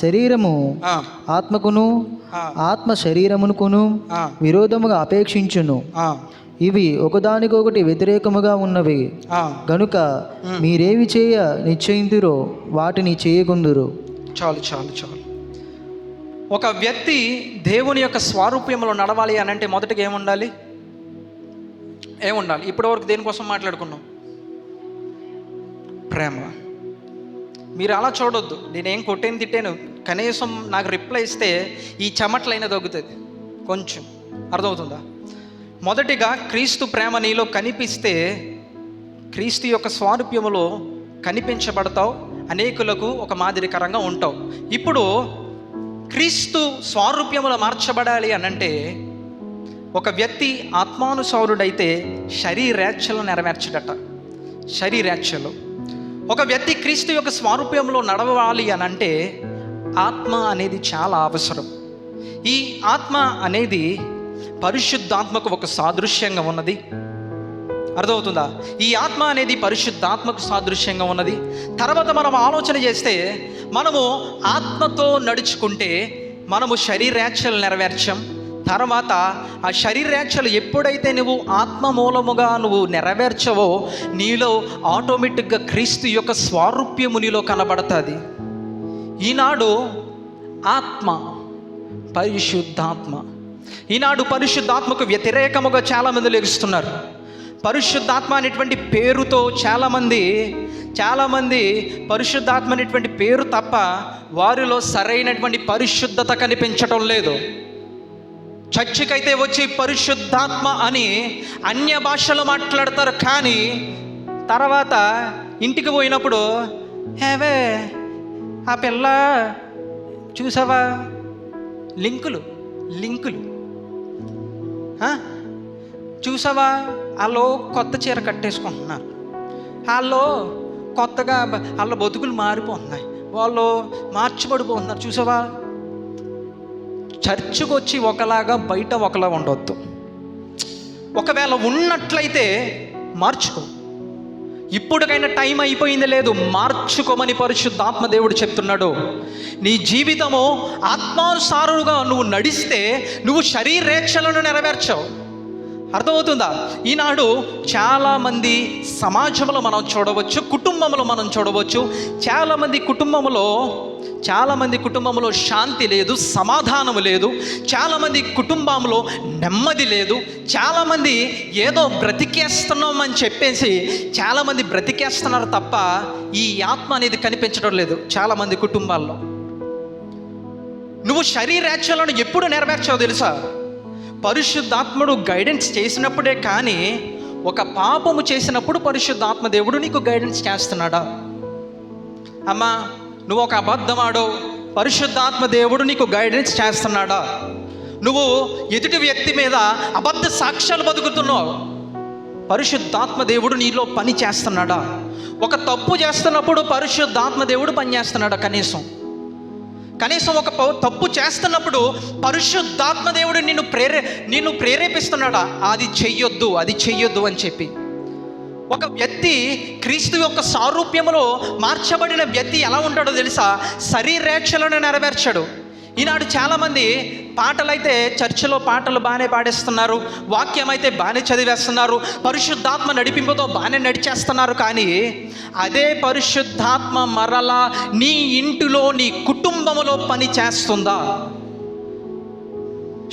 [SPEAKER 3] శరీరము ఆత్మకును, ఆత్మ శరీరమునకును విరోధముగా అపేక్షించును. ఇవి ఒకదానికొకటి వ్యతిరేకముగా ఉన్నవి గనుక మీరేవి చేయ నిశ్చయింతురో వాటిని చేయకుందురు.
[SPEAKER 2] చాలు. ఒక వ్యక్తి దేవుని యొక్క స్వారూప్యంలో నడవాలి అని అంటే మొదటగా ఏముండాలి?
[SPEAKER 1] ఏముండాలి? ఇప్పటివరకు దేనికోసం మాట్లాడుకున్నాం? ప్రేమ. మీరు అలా చూడొద్దు. నేనేం కొట్టేని తిట్టాను, కనీసం నాకు రిప్లై ఇస్తే ఈ చెమట్లైనా తగ్గుతుంది కొంచెం. అర్థమవుతుందా? మొదటిగా క్రీస్తు ప్రేమ నీలో కనిపిస్తే క్రీస్తు యొక్క స్వారూప్యములో కనిపించబడతావు, అనేకులకు ఒక మాదిరికరంగా ఉంటావు. ఇప్పుడు క్రీస్తు స్వారూప్యములో మార్చబడాలి అనంటే ఒక వ్యక్తి ఆత్మానుసారుడైతే శరీరేచ్ఛలు నెరవేర్చడట. శరీరేచ్ఛలు. ఒక వ్యక్తి క్రీస్తు యొక్క స్వారూప్యంలో నడవాలి అనంటే ఆత్మ అనేది చాలా అవసరం. ఈ ఆత్మ అనేది పరిశుద్ధాత్మకు ఒక సాదృశ్యంగా ఉన్నది. అర్థమవుతుందా? ఈ ఆత్మ అనేది పరిశుద్ధాత్మకు సాదృశ్యంగా ఉన్నది. తర్వాత మనం ఆలోచన చేస్తే మనము ఆత్మతో నడుచుకుంటే మనము శరీరేచ్ఛలు నెరవేర్చాం. తర్వాత ఆ శరీరేచ్ఛలు ఎప్పుడైతే నువ్వు ఆత్మ మూలముగా నువ్వు నెరవేర్చవో నీలో ఆటోమేటిక్గా క్రీస్తు యొక్క స్వారూప్యము నీలో కనబడుతుంది. ఈనాడు ఆత్మ, పరిశుద్ధాత్మ, ఈనాడు పరిశుద్ధాత్మకు వ్యతిరేకముగా చాలామంది లెగుస్తున్నారు. పరిశుద్ధాత్మ అనేటువంటి పేరుతో చాలామంది పరిశుద్ధాత్మ అనేటువంటి పేరు తప్ప వారిలో సరైనటువంటి పరిశుద్ధత కనిపించటం లేదు. చర్చికైతే వచ్చి పరిశుద్ధాత్మ అని అన్య భాషలు మాట్లాడతారు, కానీ తర్వాత ఇంటికి పోయినప్పుడు హేవే ఆ పిల్ల చూసావా, లింకులు చూసావా, వాళ్ళు కొత్త చీర కట్టేసుకుంటున్నారు, వాళ్ళ బతుకులు మారిపోతున్నాయి, వాళ్ళు మార్చిపడిపోతున్నారు, చూసావా. చర్చికి వచ్చి ఒకలాగా బయట ఒకలా ఉండొద్దు. ఒకవేళ ఉన్నట్లయితే మార్చుకో. ఇప్పటికైనా టైం అయిపోయింది లేదు, మార్చుకోమని పరిశుద్ధాత్మ దేవుడు చెప్తున్నాడు. నీ జీవితము ఆత్మానుసారుగా నువ్వు నడిస్తే నువ్వు శరీరేచ్ఛలను నెరవేర్చావు. అర్థమవుతుందా? ఈనాడు చాలామంది సమాజంలో మనం చూడవచ్చు, కుటుంబంలో మనం చూడవచ్చు. చాలామంది కుటుంబంలో శాంతి లేదు, సమాధానం లేదు. చాలామంది కుటుంబంలో నెమ్మది లేదు. చాలామంది ఏదో బ్రతికేస్తున్నాం అని చెప్పేసి చాలామంది బ్రతికేస్తున్నారు తప్ప ఈ ఆత్మ అనేది కనిపించడం లేదు చాలామంది కుటుంబాల్లో. నువ్వు శరీరేచ్ఛలను ఎప్పుడు నెరవేర్చావు తెలుసా? పరిశుద్ధాత్ముడు గైడెన్స్ చేసినప్పుడే. కానీ ఒక పాపము చేసినప్పుడు పరిశుద్ధాత్మ దేవుడు నీకు గైడెన్స్ చేస్తున్నాడా? అమ్మా, నువ్వు ఒక అబద్ధమాడో, పరిశుద్ధాత్మ దేవుడు నీకు గైడెన్స్ చేస్తున్నాడా? నువ్వు ఎదుటి వ్యక్తి మీద అబద్ధ సాక్ష్యాలు బతుకుతున్నావు, పరిశుద్ధాత్మ దేవుడు నీలో పని చేస్తున్నాడా? ఒక తప్పు చేస్తున్నప్పుడు పరిశుద్ధాత్మ దేవుడు పని చేస్తున్నాడా? కనీసం ఒక తప్పు చేస్తున్నప్పుడు పరిశుద్ధాత్మ దేవుడు నిన్ను ప్రేరేపిస్తున్నాడా? అది చెయ్యొద్దు అని చెప్పి. ఒక వ్యక్తి క్రీస్తు యొక్క సారూప్యములో మార్చబడిన వ్యక్తి ఎలా ఉంటాడో తెలుసా? శరీరేచ్ఛలను నెరవేర్చాడు. ఈనాడు చాలామంది పాటలైతే చర్చిలో పాటలు బాగానే పాడేస్తున్నారు, వాక్యం అయితే బాగానే చదివేస్తున్నారు, పరిశుద్ధాత్మ నడిపింపుతో బాగానే నడిచేస్తున్నారు. కానీ అదే పరిశుద్ధాత్మ మరలా నీ ఇంటిలో, నీ కుటుంబంలో పని చేస్తుందా?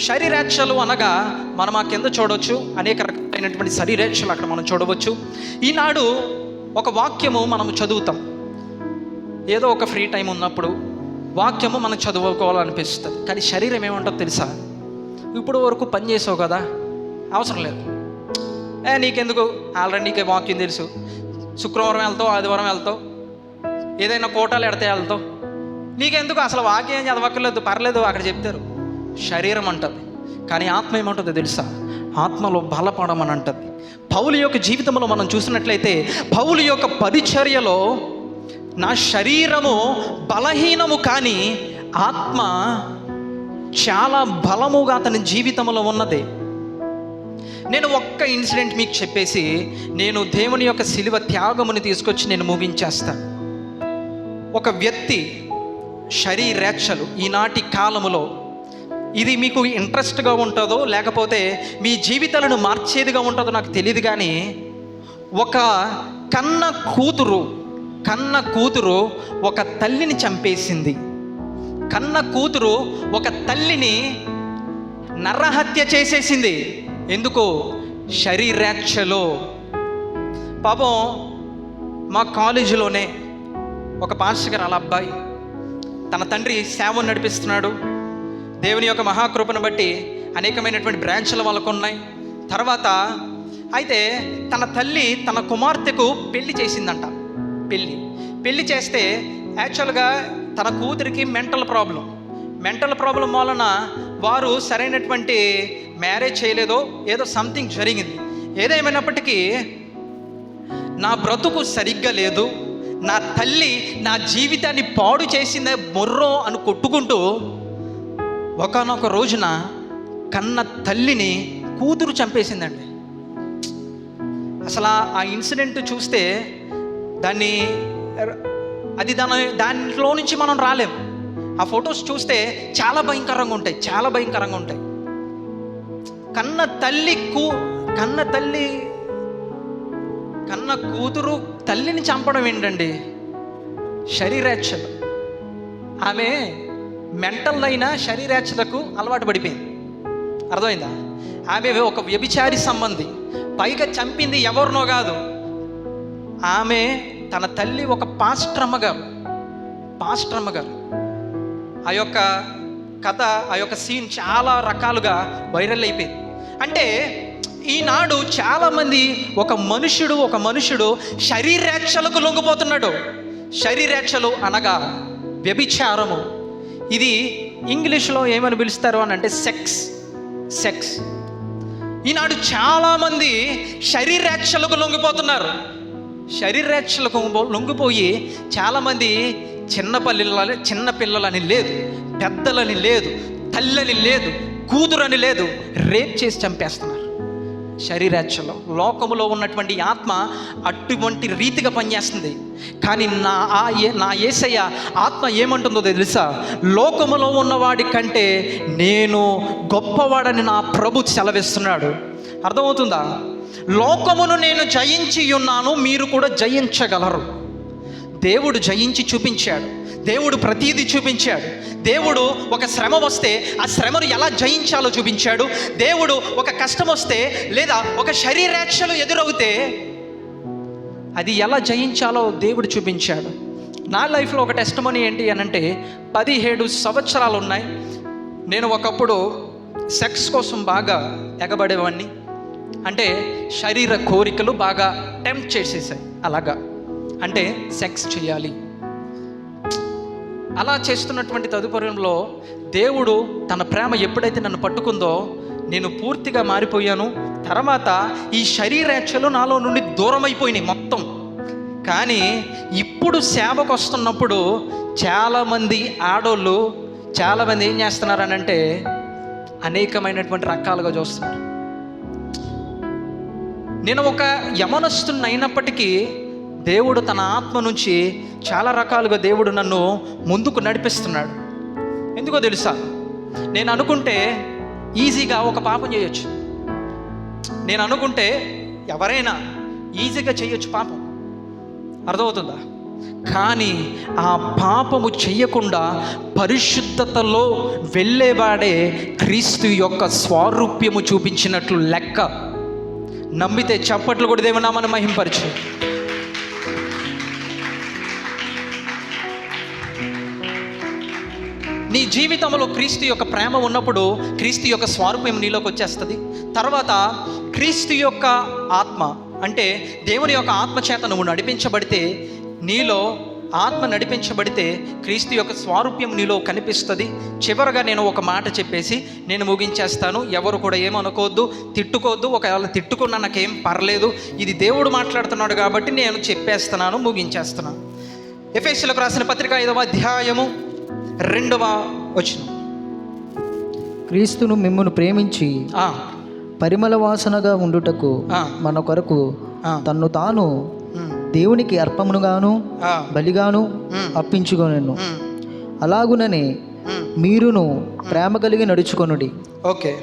[SPEAKER 1] శరీరేచ్ఛలు అనగా మనం ఆ కింద చూడవచ్చు, అనేక రకాలైనటువంటి శరీరేచ్ఛలు అక్కడ మనం చూడవచ్చు. ఈనాడు ఒక వాక్యము మనం చదువుతాం, ఏదో ఒక ఫ్రీ టైం ఉన్నప్పుడు వాక్యము మనం చదువుకోవాలనిపిస్తుంది. కానీ శరీరం ఏమంటుందో తెలుసా? ఇప్పుడు వరకు పని చేసావు కదా, అవసరం లేదు, నీకెందుకు, ఆల్రెడీ నీకే వాక్యం తెలుసు, శుక్రవారం వెళ్తావు, ఆదివారం వెళ్తావు, ఏదైనా కోటాలు ఎడితే వెళ్తావు, నీకెందుకు, అసలు వాక్యం ఏం చదవక్కర్లేదు, పర్లేదు అక్కడ చెప్తారు. శరీరం అంటుంది. కానీ ఆత్మ ఏమంటుందో తెలుసా? ఆత్మలో బలపడమని అంటుంది. పౌలు యొక్క జీవితంలో మనం చూసినట్లయితే, పౌలు యొక్క పరిచర్యలో నా శరీరము బలహీనము, కానీ ఆత్మ చాలా బలముగా అతని జీవితంలో ఉన్నది. నేను ఒక్క ఇన్సిడెంట్ మీకు చెప్పేసి నేను దేవుని యొక్క శిలువ త్యాగముని తీసుకొచ్చి నేను ముగించేస్తాను. ఒక వ్యక్తి శరీరేచ్ఛలు ఈనాటి కాలములో, ఇది మీకు ఇంట్రెస్ట్గా ఉంటుందో లేకపోతే మీ జీవితాలను మార్చేదిగా ఉంటుందో నాకు తెలియదు, కానీ ఒక కన్న కూతురు ఒక తల్లిని చంపేసింది. కన్న కూతురు ఒక తల్లిని నరహత్య చేసేసింది. ఎందుకు?
[SPEAKER 2] శరీరేచ్ఛలో. పాపం మా కాలేజీలోనే ఒక పాస్టర్ గారు, అలా అబ్బాయి తన తండ్రి సేవను నడిపిస్తున్నాడు. దేవుని యొక్క మహాకృపను బట్టి అనేకమైనటువంటి బ్రాంచ్లు వాళ్ళకు ఉన్నాయి. తర్వాత అయితే తన తల్లి తన కుమార్తెకు పెళ్లి చేసిందంట. పెళ్లి చేస్తే యాక్చువల్గా తన కూతురికి మెంటల్ ప్రాబ్లం వలన వారు సరైనటువంటి మ్యారేజ్ చేయలేదో ఏదో సంథింగ్ జరిగింది. ఏదేమైనప్పటికీ నా బ్రతుకు సరిగ్గా లేదు, నా తల్లి నా జీవితాన్ని పాడు చేసిందే మొర్రో అని కొట్టుకుంటూ ఒకానొక రోజున కన్న తల్లిని కూతురు చంపేసిందండి. అసలు ఆ ఇన్సిడెంట్ చూస్తే దానిలో నుంచి మనం రాలేం. ఆ ఫొటోస్ చూస్తే చాలా భయంకరంగా ఉంటాయి. కన్న కూతురు తల్లిని చంపడం ఏంటండి? శరీరేచ్ఛలు. ఆమె మెంటల్ అయిన శరీరేచ్ఛలకు అలవాటు పడిపోయింది. అర్థమైందా? ఆమె ఒక వ్యభిచారి సంబంధి. పైగా చంపింది ఎవరినో కాదు, ఆమె తన తల్లి ఒక పాస్టర్ అమ్మగారు. ఆ యొక్క కథ, ఆ యొక్క సీన్ చాలా రకాలుగా వైరల్ అయిపోయింది. అంటే ఈనాడు చాలామంది ఒక మనుషుడు శరీరేచ్ఛలకు లొంగిపోతున్నాడు. శరీరేచ్ఛలు అనగా వ్యభిచారము. ఇది ఇంగ్లీష్లో ఏమని పిలుస్తారు అని అంటే సెక్స్. ఈనాడు చాలామంది శరీరేచ్ఛలకు లొంగిపోతున్నారు. శరీరేచ్ఛలకు లొంగిపోయి చాలామంది చిన్న పిల్లలని లేదు, పెద్దలని లేదు, తల్లని లేదు, కూతురని లేదు, రేప్ చేసి చంపేస్తున్నారు. శరీరేచ్ఛలో లోకములో ఉన్నటువంటి ఆత్మ అటువంటి రీతిగా పనిచేస్తుంది. కానీ నా యేసయ్య ఆత్మ ఏమంటుందో తెలుసా? లోకములో ఉన్నవాడి కంటే నేను గొప్పవాడని నా ప్రభు సెలవిస్తున్నాడు. అర్థమవుతుందా? లోకమును నేను జయించి ఉన్నాను, మీరు కూడా జయించగలరు. దేవుడు జయించి చూపించాడు. దేవుడు ప్రతీది చూపించాడు. దేవుడు ఒక శ్రమ వస్తే ఆ శ్రమను ఎలా జయించాలో చూపించాడు. దేవుడు ఒక కష్టం వస్తే లేదా ఒక శరీరేచ్ఛలు ఎదురవుతే అది ఎలా జయించాలో దేవుడు చూపించాడు. నా లైఫ్లో ఒక టెస్టిమనీ ఏంటి అని అంటే 17 సంవత్సరాలు ఉన్నాయి. నేను ఒకప్పుడు సెక్స్ కోసం బాగా ఎగబడేవాడిని. అంటే శరీర కోరికలు బాగా టెంప్ట్ చేసేసాయి. అలాగా అంటే సెక్స్ చేయాలి. అలా చేస్తున్నటువంటి తదుపరిలో దేవుడు తన ప్రేమ ఎప్పుడైతే నన్ను పట్టుకుందో నేను పూర్తిగా మారిపోయాను. తర్వాత ఈ శరీరేచ్ఛలు నాలో నుండి దూరం అయిపోయినాయి మొత్తం. కానీ ఇప్పుడు సేవకు వస్తున్నప్పుడు చాలామంది ఆడోళ్ళు చాలామంది ఏం చేస్తున్నారు అని అంటే అనేకమైనటువంటి రకాలుగా చూస్తున్నారు. నేను ఒక యమనస్తుని అయినప్పటికీ దేవుడు తన ఆత్మ నుంచి చాలా రకాలుగా దేవుడు నన్ను ముందుకు నడిపిస్తున్నాడు. ఎందుకో తెలుసా? నేను అనుకుంటే ఈజీగా ఒక పాపం చేయొచ్చు. నేను అనుకుంటే ఎవరైనా ఈజీగా చేయొచ్చు పాపం. అర్థమవుతుందా? కానీ ఆ పాపము చెయ్యకుండా పరిశుద్ధతలో వెళ్ళేవాడే క్రీస్తు యొక్క స్వారూప్యము చూపించినట్లు లెక్క. నమ్మితే చప్పట్లు కూడా దేవునామని మహింపరచు. నీ జీవితంలో క్రీస్తు యొక్క ప్రేమ ఉన్నప్పుడు క్రీస్తు యొక్క స్వారూప్యం నీలోకి వచ్చేస్తుంది. తర్వాత క్రీస్తు యొక్క ఆత్మ అంటే దేవుని యొక్క ఆత్మ చేత నువ్వు నడిపించబడితే, నీలో ఆత్మ నడిపించబడితే క్రీస్తు యొక్క స్వారూప్యం నీలో కనిపిస్తుంది. చివరగా నేను ఒక మాట చెప్పేసి నేను ముగించేస్తాను. ఎవరు కూడా ఏమనుకోవద్దు, తిట్టుకోవద్దు. ఒకవేళ తిట్టుకున్నా నాకేం పర్లేదు. ఇది దేవుడు మాట్లాడుతున్నాడు కాబట్టి నేను చెప్పేస్తున్నాను, ముగించేస్తున్నాను. ఎఫెసీయులకు రాసిన పత్రిక 5వ అధ్యాయము 2వ వచనం.
[SPEAKER 3] క్రీస్తును మిమ్మును ప్రేమించి పరిమళ వాసనగా ఉండుటకు మన కొరకు తన్ను తాను దేవునికి అర్పమునుగాను బలిగాను అర్పించుకొనెను. అలాగుననే మీరును ప్రేమ కలిగి నడుచుకొనుడి.
[SPEAKER 2] ఓకే.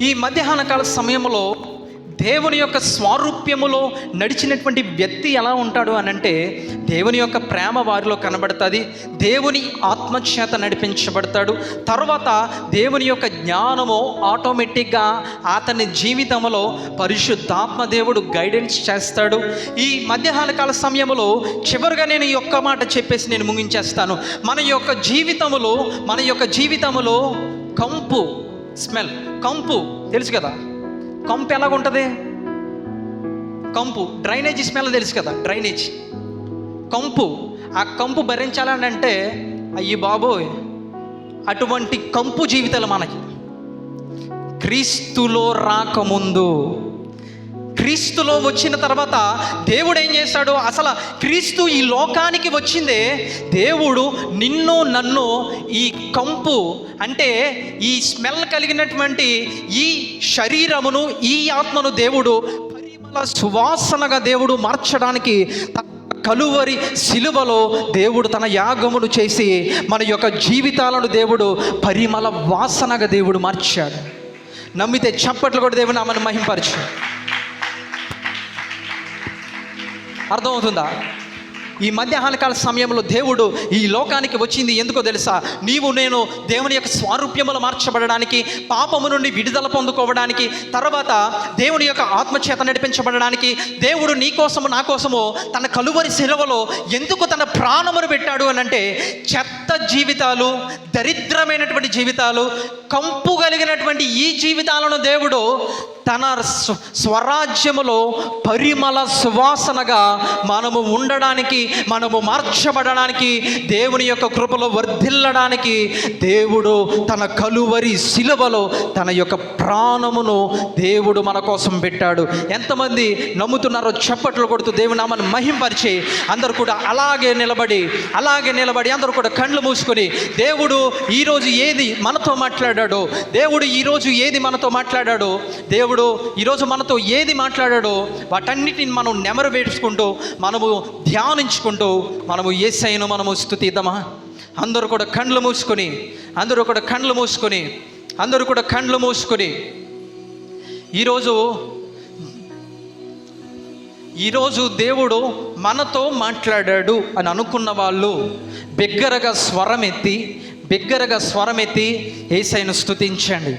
[SPEAKER 2] ఈ మధ్యాహ్న కాల సమయంలో దేవుని యొక్క స్వారూప్యములో నడిచినటువంటి వ్యక్తి ఎలా ఉంటాడు అని అంటే, దేవుని యొక్క ప్రేమ వారిలో కనబడుతుంది, దేవుని ఆత్మచేత నడిపించబడతాడు. తర్వాత దేవుని యొక్క జ్ఞానము ఆటోమేటిక్గా అతని జీవితంలో పరిశుద్ధాత్మ దేవుడు గైడెన్స్ చేస్తాడు. ఈ మధ్యాహ్నకాల సమయంలో చివరిగా నేను ఈ ఒక్క మాట చెప్పేసి నేను ముగించేస్తాను. మన యొక్క జీవితంలో కంపు, స్మెల్, కంపు తెలుసు కదా, కంపు ఎలాగుంటుంది? కంపు డ్రైనేజీ స్మెల్ తెలుసు కదా, డ్రైనేజ్ కంపు. ఆ కంపు భరించాలని అంటే అయ్యి బాబోయ్, అటువంటి కంపు జీవితాలు మనకి. క్రీస్తులో రాకముందు, క్రీస్తులో వచ్చిన తర్వాత దేవుడు ఏం చేశాడు? అసలు క్రీస్తు ఈ లోకానికి వచ్చిందే దేవుడు నిన్ను నన్ను ఈ కంపు అంటే ఈ స్మెల్ కలిగినటువంటి ఈ శరీరమును, ఈ ఆత్మను దేవుడు పరిమళ సువాసనగా దేవుడు మార్చడానికి కలువరి శిలువలో దేవుడు తన యాగమును చేసి మన యొక్క జీవితాలను దేవుడు పరిమళ వాసనగా దేవుడు మార్చాడు. నమ్మితే చప్పట్లు కూడా దేవుడు నామని మహింపరచు. అర్థమవుతుందా? ఈ మధ్యాహ్నకాల సమయంలో దేవుడు ఈ లోకానికి వచ్చింది ఎందుకో తెలుసా? నీవు నేను దేవుని యొక్క స్వారూప్యములు మార్చబడడానికి, పాపము నుండి విడుదల పొందుకోవడానికి, తర్వాత దేవుని యొక్క ఆత్మచేత నడిపించబడడానికి. దేవుడు నీ కోసము నా కోసము తన కలువరి శిలువలో ఎందుకు తన ప్రాణమును పెట్టాడు అని అంటే, చెత్త జీవితాలు, దరిద్రమైనటువంటి జీవితాలు, కంపు కలిగినటువంటి ఈ జీవితాలను దేవుడు తన స్వరాజ్యములో పరిమళ సువాసనగా మనము ఉండడానికి, మనము మార్చబడడానికి, దేవుని యొక్క కృపలో వర్ధిల్లడానికి దేవుడు తన కలువరి శిలువలో తన యొక్క ప్రాణమును దేవుడు మన కోసం పెట్టాడు. ఎంతమంది నమ్ముతున్నారో చప్పట్లు కొడుతూ దేవుని నామాన్ని మహింపరిచి అందరూ కూడా అలాగే నిలబడి అందరూ కూడా కళ్ళు మూసుకొని, దేవుడు ఈరోజు ఏది మనతో మాట్లాడాడో, దేవుడు ఈరోజు ఏది మనతో మాట్లాడాడో, దేవుడు ఈరోజు మనతో ఏది మాట్లాడాడో వాటన్నిటిని మనం నెమరు వేసుకుంటూ, మనము ధ్యానించుకుంటూ, మనము యేసయ్యను మనము స్తుతిద్దామా? అందరూ కూడా కళ్ళు మూసుకొని ఈరోజు దేవుడు మనతో మాట్లాడాడు అని అనుకున్న వాళ్ళు బిగ్గరగా స్వరమెత్తి యేసయ్యను స్తుతించండి.